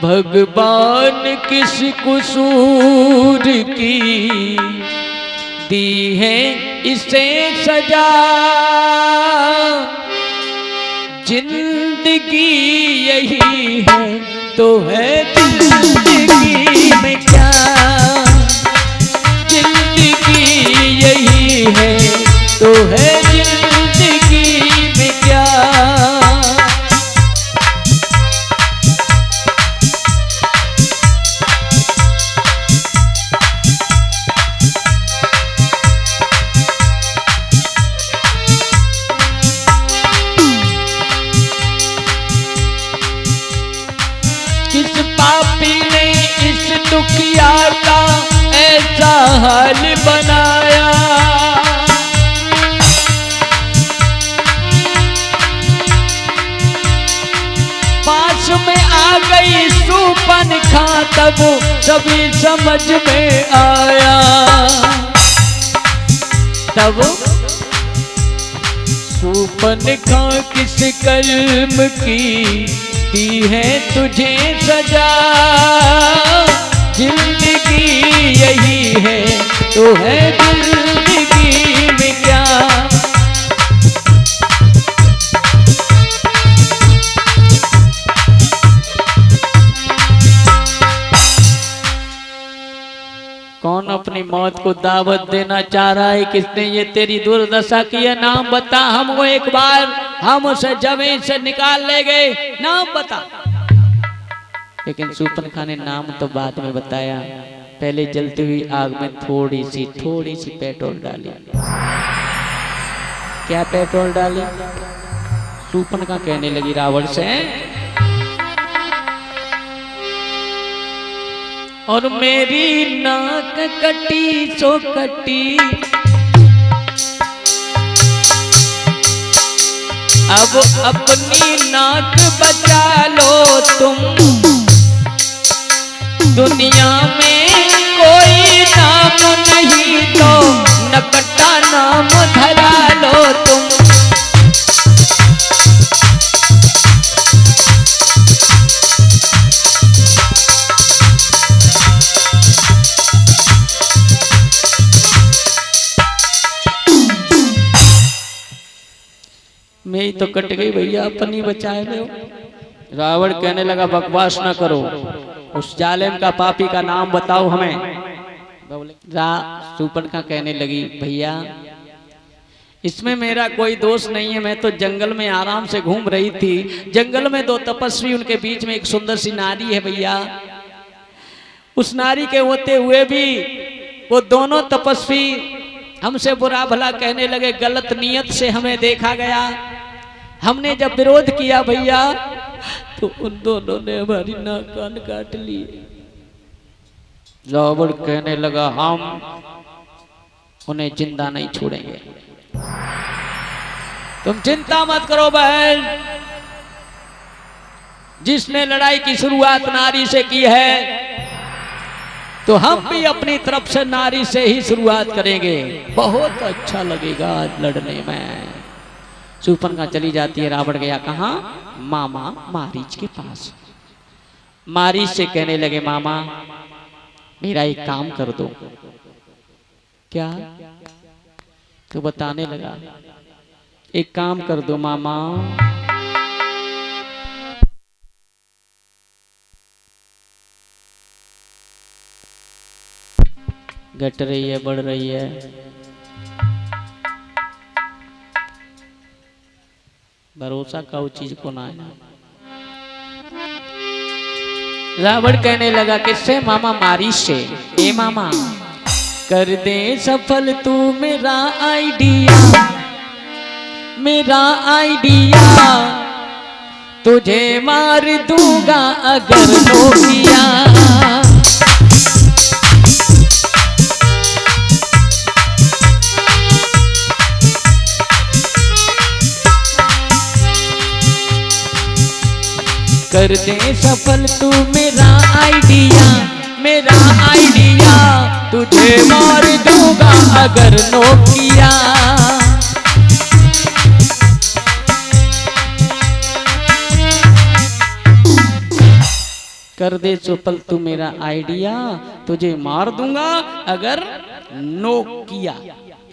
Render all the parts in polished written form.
भगवान किस कसूर की दी है इसे सजा, जिंदगी यही है तो है जिंदगी में क्या, जिंदगी यही है तो है जिंदगी में क्या। किस पापी ने इस दुखिया का ऐसा हाल बनाया, पास में आ गई शूर्पणखा तब सभी समझ में आया, तब शूर्पणखा किस कर्म की दी है तुझे सजा, जिंदगी यही है तो है जिंदगी में क्या। कौन अपनी मौत को दावत देना चाह रहा है, किसने ये तेरी दुर्दशा की है, नाम बता हमको एक बार, हम उसे जमीन से निकाल ले गए, नाम बता। लेकिन शूर्पणखा ने नाम तो बाद में बताया, पहले जलती हुई आग में थोड़ी सी पेट्रोल डाली। क्या पेट्रोल डाली? शूर्पणखा कहने लगी रावण से, और मेरी नाक कटी सो कटी, अब अपनी नाक बचा लो तुम, दुनिया में कोई नाम नहीं तो नकटा नाम धरा लो तुम। मैं तो कट गई भैया, अपनी बचाए लो। रावण कहने लगा बकवास ना करो, उस जालिम का पापी का नाम बताओ हमें। शूर्पणखा कहने लगी भैया इसमें मेरा कोई दोष नहीं है, मैं तो जंगल में आराम से घूम रही थी, जंगल में दो तपस्वी, उनके बीच में एक सुंदर सी नारी है भैया, उस नारी के होते हुए भी वो दोनों तपस्वी हमसे बुरा भला कहने लगे, गलत नियत से हमें देखा गया, हमने जब विरोध किया भैया तो उन दोनों ने हमारी नाक कान काट लिए। रावण कहने लगा हम उन्हें जिंदा नहीं छोड़ेंगे, तुम चिंता मत करो बहन, जिसने लड़ाई की शुरुआत नारी से की है तो हम भी अपनी तरफ से नारी से ही शुरुआत करेंगे, बहुत अच्छा लगेगा आज लड़ने में। शूर्पणखा चली जाती है, रावण गया कहाँ? मामा मारीच के पास। मारीच से कहने लगे मामा मेरा एक काम कर दो। क्या? तो बताने लगा एक काम कर दो मामा, घट रही है बढ़ रही है, भरोसा का उस चीज को ना है। रावण कहने लगा किससे? मामा मारीच से। ए मामा कर दे सफल तू मेरा आइडिया, मेरा आइडिया तुझे मार दूंगा अगर नो किया। कर दे सफल तू मेरा आइडिया, मेरा आइडिया तुझे मार दूंगा अगर नो किया। कर दे चुपल तू मेरा आइडिया, तुझे मार दूंगा अगर नो किया,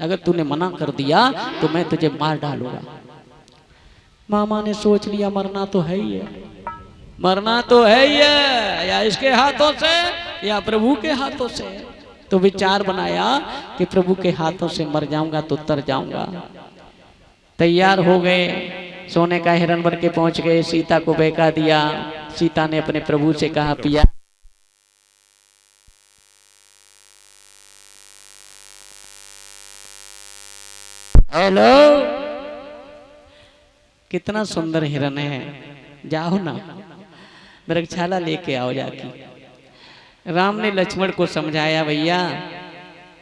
अगर तूने मना कर दिया तो मैं तुझे मार डालूंगा। मामा ने सोच लिया मरना तो है ही है, मरना तो है ही है, या इसके हाथों से या प्रभु के हाथों से। तो विचार बनाया कि प्रभु के हाथों से मर जाऊंगा तो तर जाऊंगा। तैयार हो गए, सोने का हिरण बन के पहुंच गए, सीता को बहका दिया। सीता ने अपने प्रभु से कहा पिया हेलो, कितना सुंदर हिरण है, जाओ ना मृगशाला लेके आओ जाके। राम ने लक्ष्मण को समझाया भैया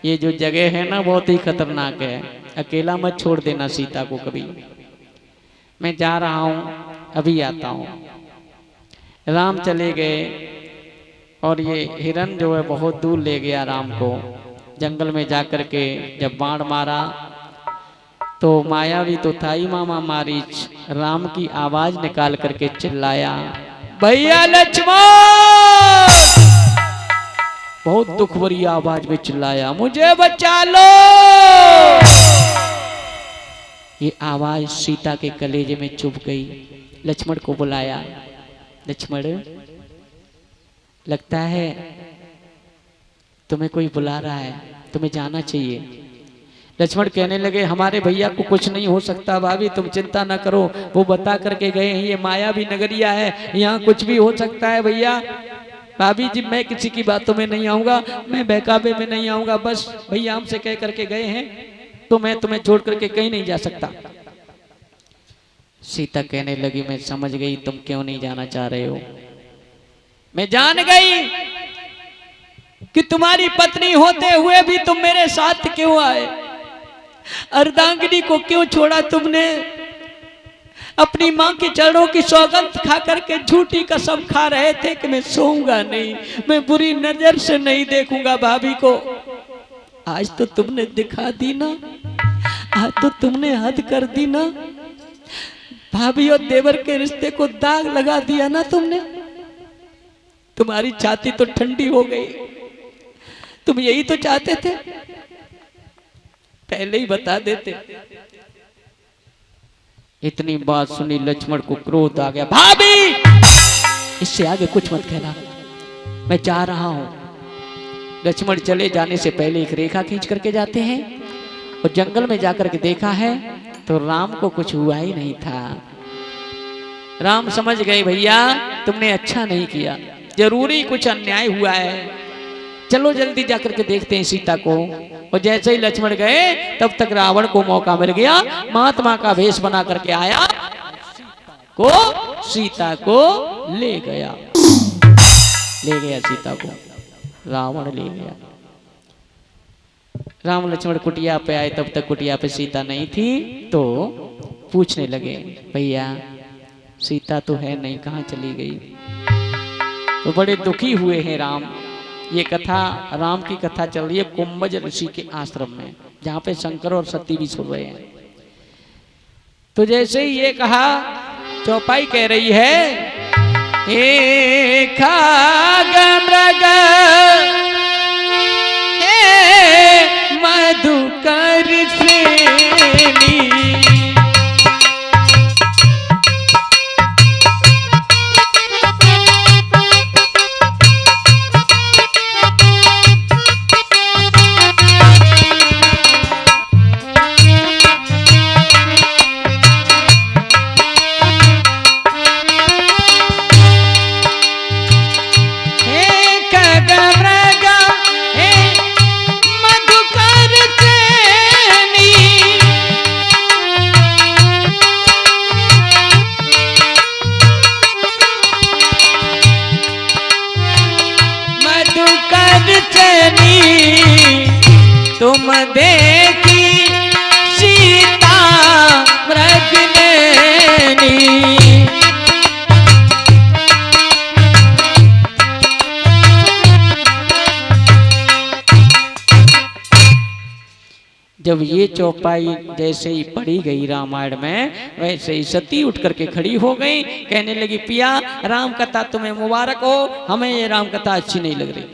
ये जो जगह है ना बहुत ही खतरनाक है, अकेला मत छोड़ देना सीता को कभी, मैं जा रहा हूं अभी आता हूं। राम चले गए और ये हिरण जो है बहुत दूर ले गया राम को। जंगल में जाकर के जब बाण मारा तो मायावी तो था ही मामा मारीच, राम की आवाज निकाल करके चिल्लाया भैया लक्ष्मण, बहुत दुख भरी आवाज में चिल्लाया मुझे बचा लो। ये आवाज सीता के कलेजे में चुभ गई। लक्ष्मण को बुलाया, लक्ष्मण लगता है तुम्हें कोई बुला रहा है, तुम्हें जाना चाहिए। लक्ष्मण कहने लगे हमारे भैया को कुछ नहीं हो सकता भाभी, तुम चिंता ना करो, वो बता करके गए हैं ये माया भी नगरिया है, यहाँ कुछ भी हो सकता है भैया। भाभी जी मैं किसी की बातों में नहीं आऊंगा, मैं बहकावे में नहीं आऊंगा, बस भैया हमसे कह करके गए हैं तो मैं तुम्हें छोड़ करके कहीं नहीं जा सकता। सीता कहने लगी मैं समझ गई तुम क्यों नहीं जाना चाह रहे हो, मैं जान गई कि तुम्हारी पत्नी होते हुए भी तुम मेरे साथ क्यों आए, अर्धांगिनी को क्यों छोड़ा तुमने, अपनी मां के चरणों की सौगंध खा करके झूठी कसम खा रहे थे कि मैं सोऊंगा नहीं, मैं बुरी नजर से नहीं देखूंगा भाभी को। आज तो तुमने दिखा दी ना, आज तो तुमने हद कर दी ना, भाभी और देवर के रिश्ते को दाग लगा दिया ना तुमने। तुम्हारी छाती तो ठंडी हो गई, तुम यही तो चाहते थे, पहले ही बता देते। इतनी बात सुनी लक्ष्मण को क्रोध आ गया, भाभी इससे आगे कुछ मत कहना, मैं जा रहा हूं। लक्ष्मण चले जाने से पहले एक रेखा खींच करके जाते हैं और जंगल में जाकर के देखा है तो राम को कुछ हुआ ही नहीं था। राम समझ गए भैया तुमने अच्छा नहीं किया, जरूरी कुछ अन्याय हुआ है, चलो जल्दी जाकर के देखते हैं सीता को। और जैसे ही लक्ष्मण गए तब तक रावण को मौका मिल गया, महात्मा का वेश बना करके आया, सीता को ले गया सीता को रावण ले गया। राम लक्ष्मण कुटिया पे आए, तब तक कुटिया पे सीता नहीं थी, तो पूछने लगे भैया सीता तो है नहीं, कहाँ चली गई। तो बड़े दुखी हुए हैं राम। ये कथा राम की कथा चल रही है कुंभज ऋषि के आश्रम में, जहाँ पे शंकर और सती भी सुन रहे हैं। तो जैसे ही ये कहा चौपाई कह रही है मृग मधुकर श्रेणी, तुम देखी सीता मृग नैनी, जब ये चौपाई जैसे ही पड़ी गई रामायण में, वैसे ही सती उठ करके खड़ी हो गई, कहने लगी पिया राम कथा तुम्हें मुबारक हो, हमें ये राम कथा अच्छी नहीं लग रही।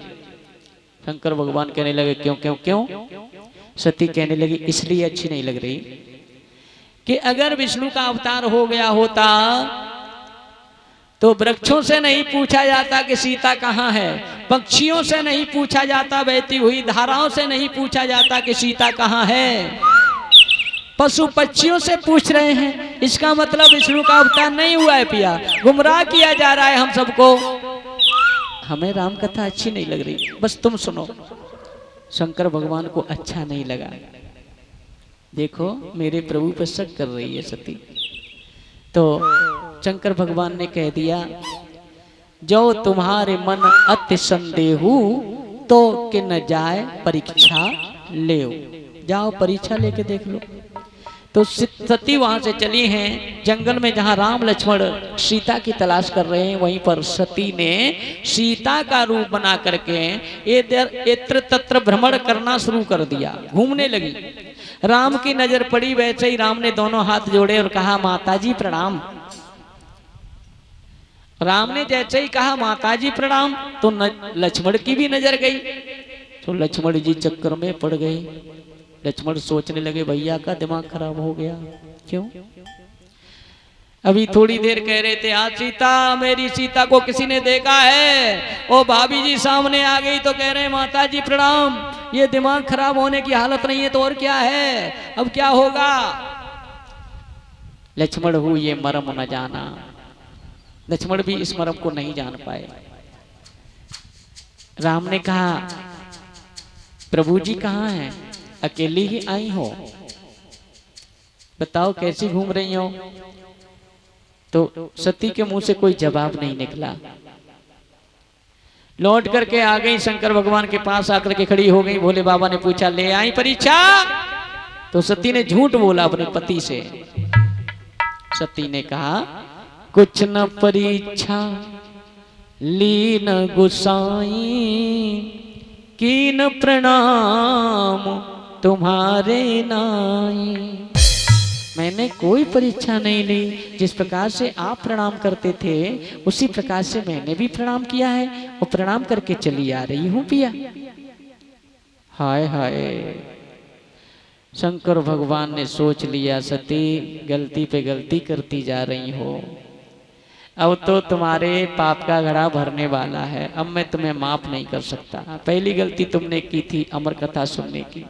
शंकर भगवान कहने लगे क्यों क्यों क्यों? सती कहने लगी इसलिए अच्छी नहीं लग रही कि अगर विष्णु का अवतार हो गया होता तो वृक्षों से नहीं पूछा जाता कि सीता कहाँ है, पक्षियों से नहीं पूछा जाता, बहती हुई धाराओं से नहीं पूछा जाता कि सीता कहाँ है, पशु पक्षियों से पूछ रहे हैं। इसका मतलब विष्णु का अवतार नहीं हुआ है पिया, गुमराह किया जा रहा है हम सबको। हमें राम कथा अच्छी नहीं लग रही, बस तुम सुनो। शंकर भगवान को अच्छा नहीं लगा, देखो मेरे प्रभु पर शक कर रही है सती। तो शंकर भगवान ने कह दिया जो तुम्हारे मन अति संदेहु तो कि न जाए परीक्षा ले, जाओ परीक्षा लेके देख लो। तो सती वहां से चली हैं जंगल में, जहां राम लक्ष्मण सीता की तलाश कर रहे हैं, वहीं पर सती ने सीता का रूप बना करके इत्र तत्र भ्रमण करना शुरू कर दिया, घूमने लगी। राम की नजर पड़ी, वैसे ही राम ने दोनों हाथ जोड़े और कहा माताजी प्रणाम। राम ने जैसे ही कहा माताजी प्रणाम तो लक्ष्मण की भी नजर गई, तो लक्ष्मण जी चक्कर में पड़ गए। लक्ष्मण सोचने लगे भैया का दिमाग खराब हो गया। क्यों? अभी थोड़ी देर कह रहे थे आज सीता, मेरी सीता को किसी ने देखा है, ओ भाभी जी सामने आ गई तो कह रहे माता जी प्रणाम। ये दिमाग खराब होने की हालत नहीं है तो और क्या है, अब क्या होगा? लक्ष्मण हूं ये मर्म न जाना, लक्ष्मण भी इस मर्म को नहीं जान पाए। राम ने कहा प्रभु जी कहाँ हैं, अकेली ही आई हो, बताओ कैसी घूम रही हो? तो सती के मुंह से कोई जवाब नहीं निकला। लौट करके आ गई, शंकर भगवान के पास आकर के खड़ी हो गई। भोले बाबा ने पूछा ले आई परीक्षा? तो सती ने झूठ बोला अपने पति से। सती ने कहा कुछ न परीक्षा ली न गुसाई, कीन प्रणाम तुम्हारे नाई। मैंने कोई परीक्षा नहीं ली, जिस प्रकार से आप प्रणाम करते थे उसी प्रकार से मैंने भी प्रणाम किया है और प्रणाम करके चली आ रही हूं पिया। हाय हाय, शंकर भगवान ने सोच लिया सती गलती पे गलती करती जा रही हो, अब तो तुम्हारे पाप का घड़ा भरने वाला है, अब मैं तुम्हें माफ नहीं कर सकता। पहली गलती तुमने की थी अमर कथा सुनने की,